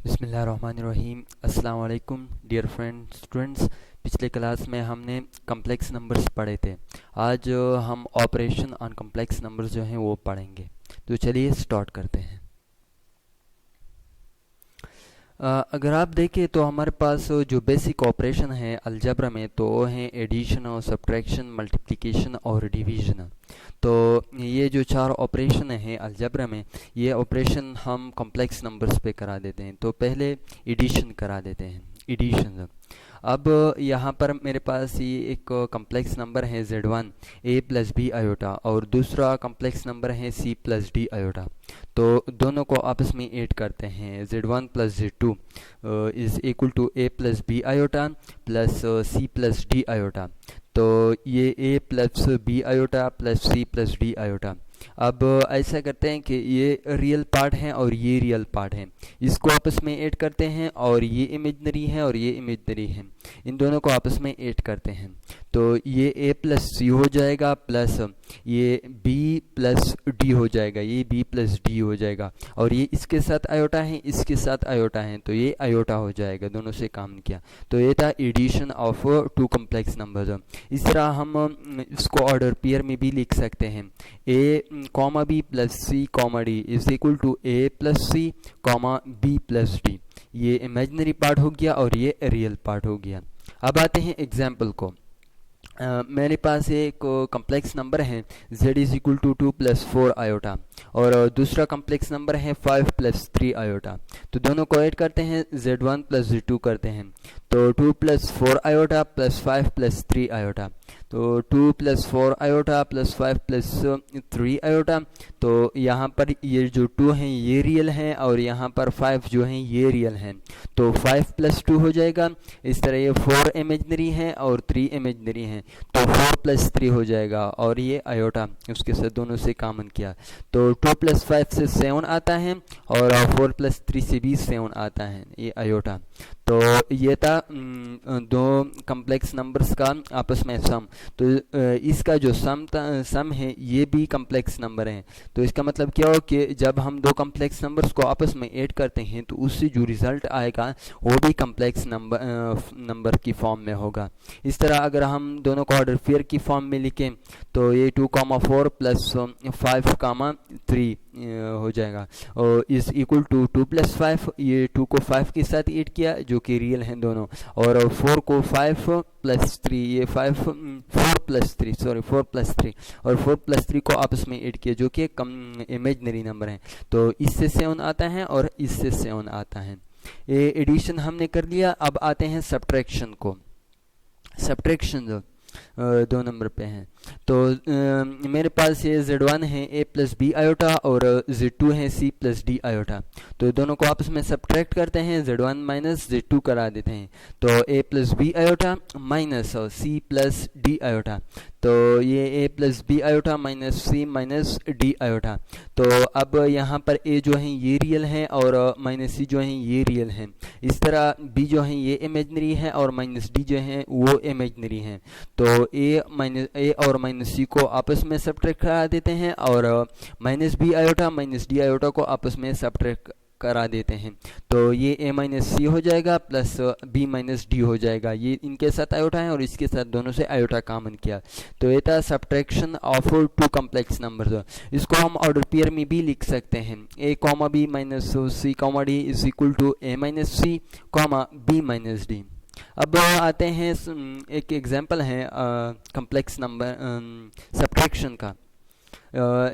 बिस्मिल्लाहिर्रहमानिर्रहीम। अस्सलाम वालेकुम डियर फ्रेंड्स स्टूडेंट्स। पिछले क्लास में हमने कम्प्लेक्स नंबर्स पढ़े थे। आज हम ऑपरेशन ऑन कम्प्लेक्स नंबर्स जो हैं वो पढ़ेंगे। तो चलिए स्टार्ट करते हैं। अगर आप देखें तो हमारे पास जो बेसिक ऑपरेशन है अलजेब्रा में तो वो हैं एडिशन और सब्ट्रैक्शन, मल्टीप्लिकेशन और डिवीजन। तो ये जो चार ऑपरेशन हैं अलजेब्रा में, ये ऑपरेशन हम कॉम्प्लेक्स नंबर्स पे करा देते हैं। तो पहले एडिशन करा देते हैं, एडिशन। अब यहाँ पर मेरे पास ये एक कम्प्लेक्स नंबर है Z1 A plus b iota और दूसरा कम्प्लेक्स नंबर है C प्लस डी आयोटा। तो दोनों को आपस में ऐड करते हैं। Z1 plus Z2 is equal to A plus b iota plus C plus d iota. तो ये A plus b iota plus C plus d iota. अब ऐसा करते हैं कि ये रियल पार्ट है और ये रियल पार्ट है, इसको आपस में ऐड करते हैं और ये इमेजनरी है और ये इमेजनरी है, इन दोनों को आपस में ऐड करते हैं। तो ये A प्लस सी हो जाएगा प्लस ये B प्लस डी हो जाएगा, ये B प्लस डी हो जाएगा और ये इसके साथ आयोटा है, इसके साथ आयोटा है, तो ये आयोटा हो जाएगा। दोनों से काम किया तो ये था addition of two complex numbers. इस तरह हम इसको ऑर्डर पेयर में भी लिख सकते हैं। A comma B plus C comma D is equal to A plus C comma B plus D। ये इमेजिनरी पार्ट हो गया और ये रियल पार्ट हो गया। अब आते हैं एग्जाम्पल को। मेरे पास एक कम्प्लेक्स नंबर है z is equal to 2 plus 4 iota और दूसरा कम्प्लेक्स नंबर है 5 प्लस 3 आयोटा। तो दोनों को ऐड करते हैं, z1 प्लस z2 करते हैं। तो 2 plus 4 iota plus 5 plus 3 iota. तो 2 plus 4 iota plus 5 plus 3 iota. तो यहाँ पर ये जो 2 हैं ये रियल हैं और यहाँ पर 5 जो हैं ये रियल हैं। तो 5 प्लस 2 हो जाएगा। इस तरह ये 4 इमेजनरी हैं और 3 इमेजनरी हैं, तो 4 प्लस 3 हो जाएगा और ये आयोटा उसके साथ दोनों से कॉमन किया तो 2 प्लस 5 से 7 आता है और 4 प्लस 3 से भी 7 आता है, ये आयोटा। तो ये था दो कम्प्लेक्स नंबर्स का आपस में सम। तो इसका जो सम है ये भी कम्प्लेक्स नंबर है। तो इसका मतलब क्या हो कि जब हम दो कम्प्लेक्स नंबर्स को आपस में ऐड करते हैं तो उससे जो रिज़ल्ट आएगा वो भी कम्प्लेक्स नंबर की फॉर्म में होगा। इस तरह अगर हम दोनों को ऑर्डर पेयर की फॉर्म में लिखें तो ये 2,4 प्लस 5,3 हो जाएगा और इज़ इक्वल टू 2 प्लस 5। ये 2 को 5 के साथ ऐड किया जो कि रियल हैं दोनों, और 4 को 5 प्लस 3, ये 4 प्लस 3 और 4 प्लस 3 को आपस में ऐड किया जो कि कम इमेजनरी नंबर है। तो इससे 7 आता है और इससे 7 आता है। ये एडिशन हमने कर लिया। अब आते हैं सब्ट्रैक्शन को। सब्ट्रैक्शन जो दो नंबर पे हैं तो मेरे पास ये Z1 है A प्लस बी आयोटा और Z2 है C प्लस डी आयोटा। तो दोनों को आपस में सब्ट्रैक्ट करते हैं, Z1 माइनस Z2 करा देते हैं। तो A plus b iota minus C plus d iota. तो ये A plus b iota minus C minus d iota. तो अब यहाँ पर A जो है ये रियल है और माइनस C जो है ये रियल है। इस तरह B जो है ये इमेजनरी है और माइनस D जो है वो इमेजनरी है। तो A और माइनस C को आपस में सब्ट्रैक्ट करा देते हैं और minus b iota minus d iota को आपस में सब्ट्रैक्ट करा देते हैं। तो ये A माइनस सी हो जाएगा प्लस B माइनस डी हो जाएगा। ये इनके साथ आयोटा है और इसके साथ दोनों से आयोटा कॉमन किया। तो ये था subtraction of two complex numbers. इसको हम ऑर्डर पेयर में भी लिख सकते हैं। A comma B minus C comma D is equal to A minus C comma B minus D। अब आते हैं, एक एग्जांपल है कम्प्लेक्स नंबर सब्ट्रैक्शन का।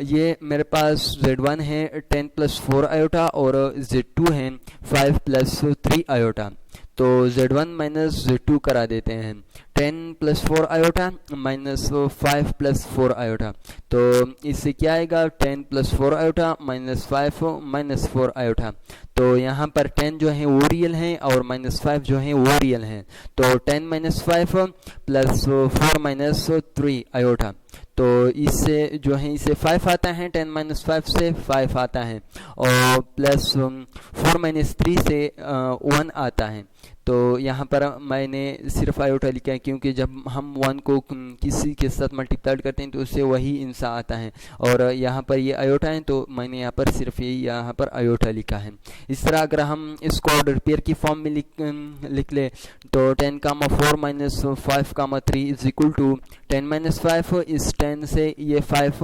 ये मेरे पास Z1 है 10 प्लस 4 आयोटा और Z2 है 5 प्लस 3 आयोटा। तो Z1 माइनस Z2 करा देते हैं। 10 plus 4 iota minus 5 plus 4 iota. तो इससे क्या आएगा, 10 plus 4 iota minus 5 minus 4 iota. तो यहाँ पर 10 जो है वो रियल हैं और माइनस 5 जो है वो रियल हैं। तो 10 माइनस 5 प्लस 4 माइनस 3 आयोटा। तो इससे जो है इसे 5 आता है, 10 माइनस 5 से 5 आता है और प्लस 4 माइनस 3 से 1 आता है। तो यहाँ पर मैंने सिर्फ आयोटा लिखा है क्योंकि जब हम 1 को किसी के साथ मल्टीप्लाइड करते हैं तो उससे वही इंसा आता है, और यहाँ पर ये आयोटा है तो मैंने यहाँ पर सिर्फ यही यहाँ पर आयोटा लिखा है। इस तरह अगर हम इसको ऑर्डर पेयर की फॉर्म में लिख ले तो 10,4 minus 5,3 is equal to 10 minus 5, इस 10 से ये 5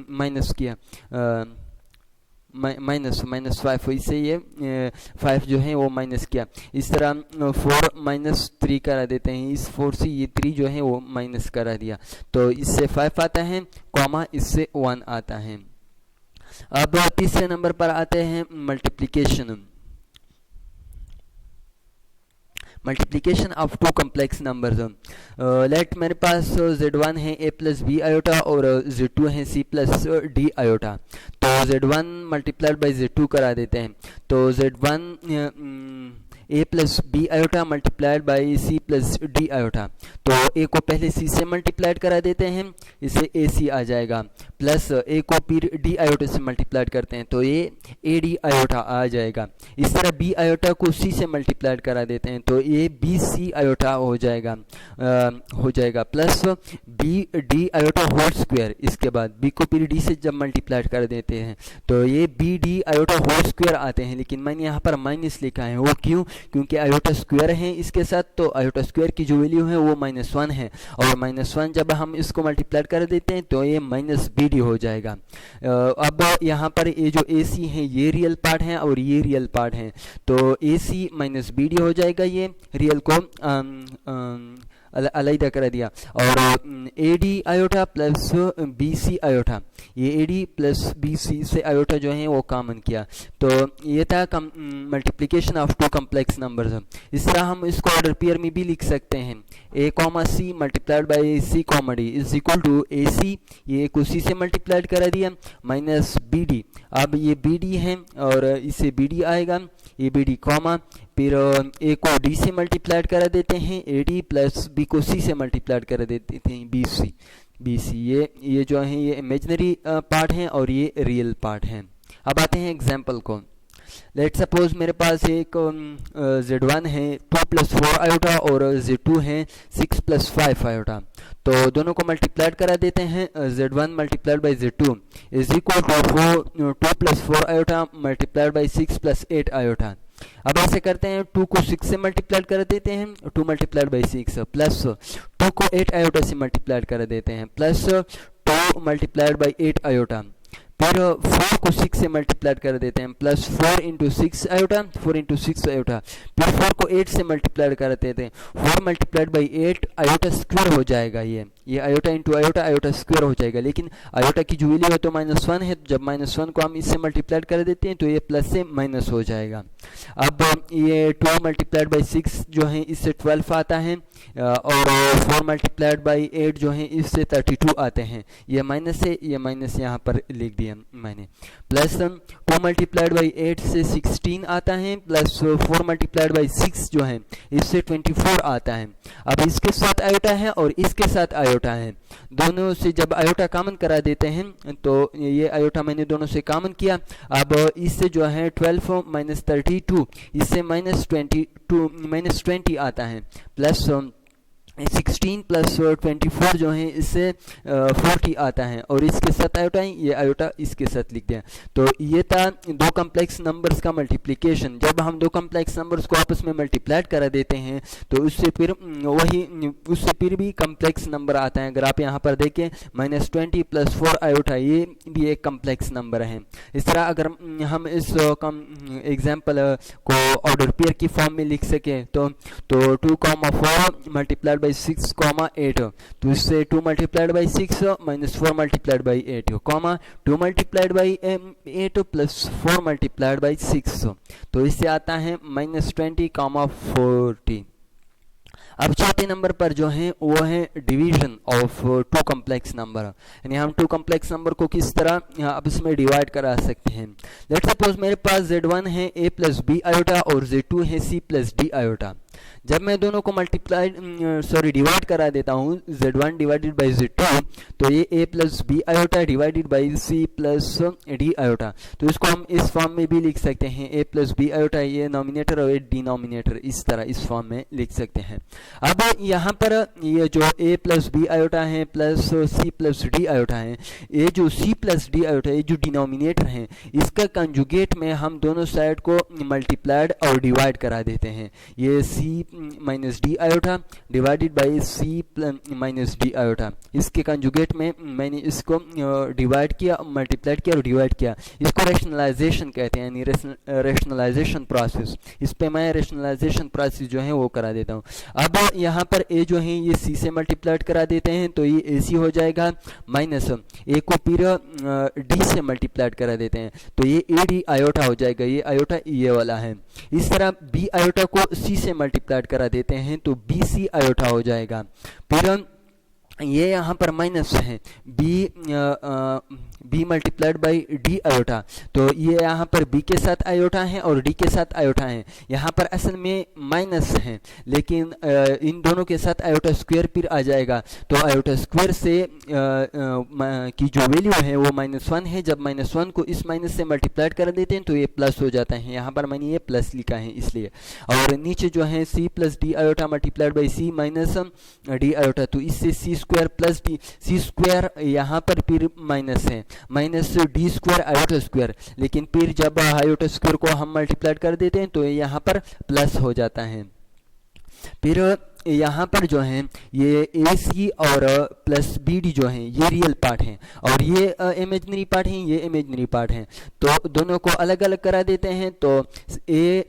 माइनस किया, माइनस 5, इससे ये 5 जो है वो माइनस किया। इस तरह 4 माइनस 3 करा देते हैं, इस 4 से ये 3 जो है वो माइनस करा दिया, तो इससे 5 आता है, कॉमा इससे 1 आता है। अब तीसरे नंबर पर आते हैं multiplication. Multiplication of two complex numbers. Let मेरे पास z1 है a प्लस बी आयोटा और z2 है c प्लस d आयोटा। तो z1 मल्टीप्लाइड बाई z2 करा देते हैं, तो z1 a plus b iota multiplied by c plus d iota. तो a को पहले c से मल्टीप्लाइड करा देते हैं, इसे ए सी आ जाएगा, प्लस a को फिर डी आयोटा से मल्टीप्लाइड करते हैं तो ये ए डी आयोटा आ जाएगा। इस तरह b आयोटा को c से मल्टीप्लाइड करा देते हैं तो ये बी सी आयोटा हो जाएगा, plus b d iota whole square. इसके बाद b को फिर d से जब मल्टीप्लाइड कर देते हैं तो ये b d iota whole square आते हैं, लेकिन मैंने यहाँ पर माइनस लिखा है, वो क्यों? क्योंकि आयोटा स्क्वायर है इसके साथ, तो आयोटा स्क्वायर की जो वैल्यू है वो -1 है, और -1 जब हम इसको मल्टीप्लाइड कर देते हैं तो ये माइनस बी डी हो जाएगा। अब यहाँ पर ये जो ए सी है ये रियल पार्ट है और ये रियल पार्ट है, तो a c minus b d हो जाएगा, ये रियल को अलग कर दिया, और a d iota plus b c iota, ये a d plus b c से आयोटा जो है वो कॉमन किया, तो ये था multiplication of two complex numbers. इस तरह हम इसको ऑर्डर पेयर में भी लिख सकते हैं, a comma C multiplied by C comma D is equal to a सी, ये को सी से मल्टीप्लाइड करा दिया, माइनस बी डी। अब ये बी डी है और इसे बी डी आएगा, ए बी डी कॉमा, फिर ए को डी से मल्टीप्लाइड करा देते हैं ए डी, प्लस बी को सी से मल्टीप्लाइड कर देते हैं बी सी। ये जो है ये इमेजिनरी पार्ट है और ये रियल पार्ट है। अब आते हैं एग्जाम्पल को। लेट सपोज मेरे पास एक z1 है 2 प्लस 4 आयोटा और z2 है 6 प्लस 5 आयोटा, तो दोनों को मल्टीप्लाइड करा देते हैं, z1 multiplied by z2 is equal to 2 plus 4 iota multiplied by 6 plus 8 iota. अब ऐसे करते हैं, 2 को 6 से मल्टीप्लाइड कर देते हैं, 2 मल्टीप्लाइड बाई 6, प्लस 2 को 8 आयोटा से मल्टीप्लाइड कर देते हैं, प्लस 2 मल्टीप्लाइड बाई 8 आयोटा, फिर 4 को 6 से मल्टीप्लाइड कर देते हैं, plus 4 into 6 iota, 4 into 6 iota, फिर 4 को 8 से मल्टीप्लाइड कर देते हैं, 4 मल्टीप्लाइड बाई 8 आयोटा स्क्वायर हो जाएगा, ये iota into iota, iota square हो जाएगा, लेकिन आयोटा की जो वैल्यू है तो -1 है, जब -1 को हम इससे मल्टीप्लाइड कर देते हैं तो ये प्लस से माइनस हो जाएगा। अब ये 2 मल्टीप्लाइड बाई 6 जो है इससे 12 आता है, और 4 मल्टीप्लाइड बाई 8 जो है इससे 32 आते हैं, ये माइनस है, ये माइनस यहाँ पर लिख दिया मैंने, प्लस 2 मल्टीप्लाइड बाई 8 से 16 आता है, प्लस 4 मल्टीप्लाइड बाई 6 जो है इससे 24 आता है। अब इसके साथ आयोटा है और इसके साथ आयोटा है, दोनों से जब आयोटा कॉमन करा देते हैं तो ये आयोटा मैंने दोनों से कॉमन किया, अब इससे जो है 12 माइनस 32, इससे -20 आता है, प्लस 16 प्लस 24 जो है इससे 40 आता है, और इसके साथ आयोटा है, ये आयोटा इसके साथ लिख दिया। तो ये था दो कम्प्लेक्स नंबर्स का मल्टीप्लिकेशन। जब हम दो कम्प्लेक्स नंबर्स को आपस में मल्टीप्लाइड करा देते हैं तो उससे फिर भी कम्प्लेक्स नंबर आता है। अगर आप यहाँ पर देखें -20 प्लस 4 आयोटा, ये भी एक कम्प्लेक्स नंबर है। इस तरह अगर हम इस एग्जाम्पल को ऑर्डर पेयर की फॉर्म में लिख सकें तो 2,4 मल्टीप्लाइड 6, 8, तो इससे 2 multiplied by 6 minus 4 multiplied by 8, comma 2 multiplied by 8 plus 4 multiplied by 6, तो इससे आता है -20, 40। अब चौथे नंबर पर जो है वो है division of two complex number, यानी हम टू कम्प्लेक्स नंबर को किस तरह अब इसमें डिवाइड करा सकते हैं। लेट सपोज मेरे पास z1 है a प्लस बी आयोटा और z2 है c प्लस डी आयोटा। जब मैं दोनों को डिवाइड करा देता हूँ z1 डिवाइडेड बाई z2, तो ये a plus b iota divided by c plus d iota. तो इसको हम इस फॉर्म में भी लिख सकते हैं, a प्लस बी आयोटा ये नॉमिनेटर और ये डिनोमिनेटर, इस तरह इस फॉर्म में लिख सकते हैं। अब यहाँ पर ये जो a प्लस बी आयोटा है plus c plus d iota है, ये जो c प्लस डी आयोटा ये जो डिनोमिनेटर है, इसका कंजुगेट में हम दोनों साइड को मल्टीप्लाइड और डिवाइड करा देते हैं। ये c minus d iota divided by c minus d iota, इसके कंजुगेट में मैंने इसको डिवाइड किया, मल्टीप्लाइड किया और डिवाइड किया। इसको रैशनलाइजेशन कहते हैं, यानी रैशनलाइजेशन प्रोसेस। इस पे मैं रैशनलाइजेशन प्रोसेस जो है वो करा देता हूँ। अब यहाँ पर a जो है ये c से मल्टीप्लाइड करा देते हैं, तो ये ac हो जाएगा, माइनस a को फिर d से मल्टीप्लाइड करा देते हैं, तो ये ad आयोटा हो जाएगा, ये आयोटा ये वाला है। इस तरह b आयोटा को c से मल्टीप्लाइड करा देते हैं, तो bc आयोटा हो जाएगा। फिर ये यहाँ पर माइनस है b multiplied by D iota, तो ये यहाँ पर b के साथ आयोटा है और d के साथ आयोटा है। यहाँ पर असल में माइनस है, लेकिन इन दोनों के साथ आयोटा स्क्वायर फिर आ जाएगा, तो आयोटा स्क्वायर से की जो वैल्यू है वो -1 है। जब -1 को इस माइनस से मल्टीप्लाइड कर देते हैं तो ये प्लस हो जाता है। यहाँ पर मैंने ये प्लस लिखा है इसलिए। और नीचे जो है c plus d iota multiplied by c minus d iota, तो इससे c square plus D, c square यहाँ पर फिर माइनस है, minus D square iota square, लेकिन फिर जब आयोटा स्क्वायर को हम मल्टीप्लाइड कर देते हैं तो यहाँ पर प्लस हो जाता है। फिर यहाँ पर जो है ये ए सी और प्लस बी डी जो है ये रियल पार्ट हैं और ये इमेजिनरी पार्ट हैं, ये इमेजिनरी पार्ट हैं, तो दोनों को अलग अलग करा देते हैं। तो a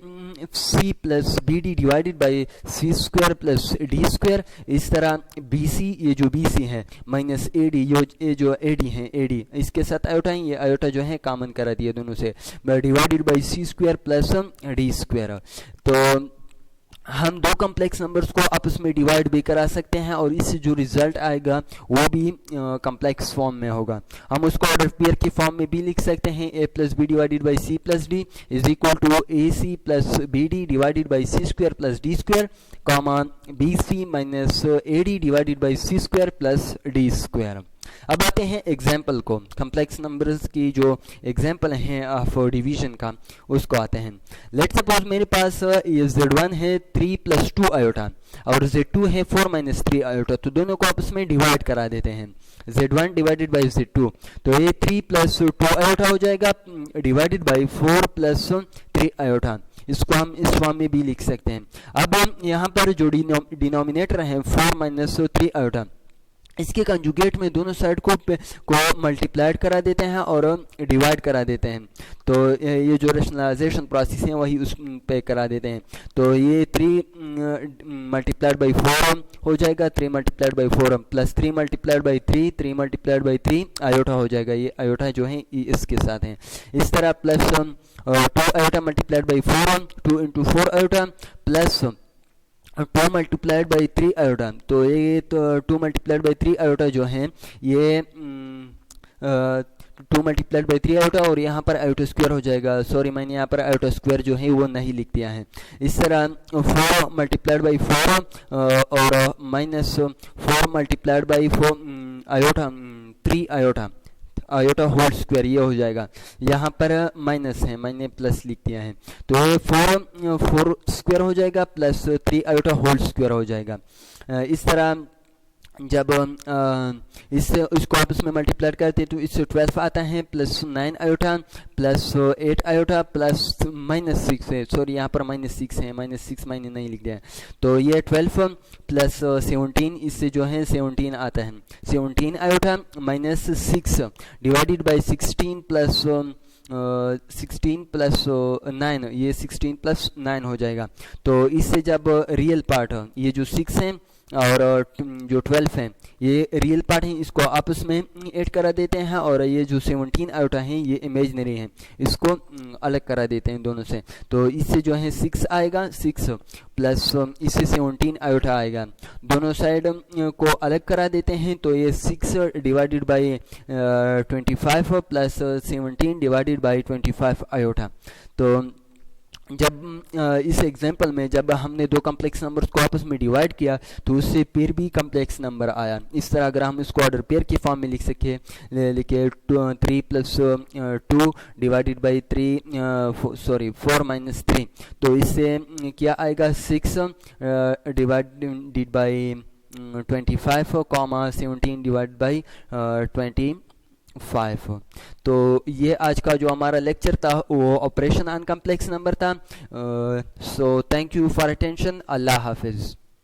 c plus b d divided by c square plus d square. इस तरह बी सी, ये जो बी सी है माइनस ए डी, ये जो ए डी है, ए डी इसके साथ आयोटा है, ये आयोटा जो है कॉमन करा दिया दोनों से, divided by c square plus d square. तो हम दो कम्प्लेक्स नंबर्स को आपस में डिवाइड भी करा सकते हैं और इससे जो रिजल्ट आएगा वो भी कम्प्लेक्स फॉर्म में होगा। हम उसको ऑर्डर पेयर की फॉर्म में भी लिख सकते हैं, a plus b divided by c plus d is equal to a c plus b d divided by c square plus d square, comma b c minus a d divided by c square plus d square. अब आते हैं example को, complex numbers की जो example हैं of division का उसको आते हैं। लेट सपोज मेरे पास ये z1 है 3 प्लस 2 आयोटा और z2 है 4 माइनस 3 आयोटा, तो दोनों को आपस में डिवाइड करा देते हैं। z1 डिवाइडेड बाई z2, तो ये 3 प्लस 2 आयोटा हो जाएगा डिवाइडेड बाई 4 प्लस 3 आयोटा। इसको हम इस फॉर्म में भी लिख सकते हैं। अब यहाँ पर जो डिनोमिनेटर है 4 माइनस 3 आयोटा, इसके कंजुगेट में दोनों साइड को मल्टीप्लाइड करा देते हैं और डिवाइड करा देते हैं, तो ये जो रैशनलाइजेशन प्रोसेस है वही उस पे करा देते हैं। तो ये 3 मल्टीप्लाइड बाई 4 हो जाएगा, 3 multiplied by 4 plus 3 multiplied by 3, 3 multiplied by 3 iota हो जाएगा। ये आयोटा जो है इसके साथ हैं। इस तरह plus 2 iota multiplied by 4, 2 into 4 iota plus 2 multiplied by 3 iota, तो ये तो 2 मल्टीप्लाइड बाई 3 आयोटा जो है ये 2 मल्टीप्लाइड बाई 3 आयोटा और यहाँ पर आयोटा स्क्वायर हो जाएगा। सॉरी, मैंने यहाँ पर आयोटा स्क्वायर जो है वो नहीं लिख दिया है। इस तरह 4 मल्टीप्लाइड बाई 4 और minus 4 multiplied by 4 iota 3 iota iota whole square ये हो जाएगा। यहाँ पर माइनस है, मैंने प्लस लिख दिया है, तो ये 4 स्क्वायर हो जाएगा प्लस 3 आयोटा होल स्क्वायर हो जाएगा। इस तरह जब इससे इसको आपस में मल्टीप्लाई करते हैं तो इससे 12 आता है plus 9 iota plus 8 iota plus -6 है, सॉरी यहाँ पर -6 है, -6 मैंने नहीं लिख दिया है, तो ये 12 प्लस 17 इससे जो है 17 आता है, 17 iota -6 divided by 16 plus 16 plus 9, ये 16 प्लस 9 हो जाएगा। तो इससे जब रियल पार्ट ये जो 6 है और जो 12 है ये रियल पार्ट है, इसको आपस में ऐड करा देते हैं और ये जो 17 आयोटा है ये इमेजिनरी है, इसको अलग करा देते हैं दोनों से। तो इससे जो है 6 आएगा, 6 प्लस इससे 17 आयोटा आएगा, दोनों साइड को अलग करा देते हैं, तो ये 6 divided by 25 plus 17 divided by 25 iota. तो जब इस एग्जांपल में जब हमने दो कम्प्लेक्स नंबर्स को आपस में डिवाइड किया तो उससे फिर भी कम्प्लेक्स नंबर आया। इस तरह अगर हम इसको ऑर्डर पेयर की फॉर्म में लिख सके, लिखे 3 + 2 डिवाइडेड बाई 4 - 3, तो इससे क्या आएगा 6 divided by 25 comma 17 divide by 25। तो ये आज का जो हमारा लेक्चर था वो ऑपरेशन ऑन कम्प्लेक्स नंबर था। So thank you for attention. Allah हाफिज़।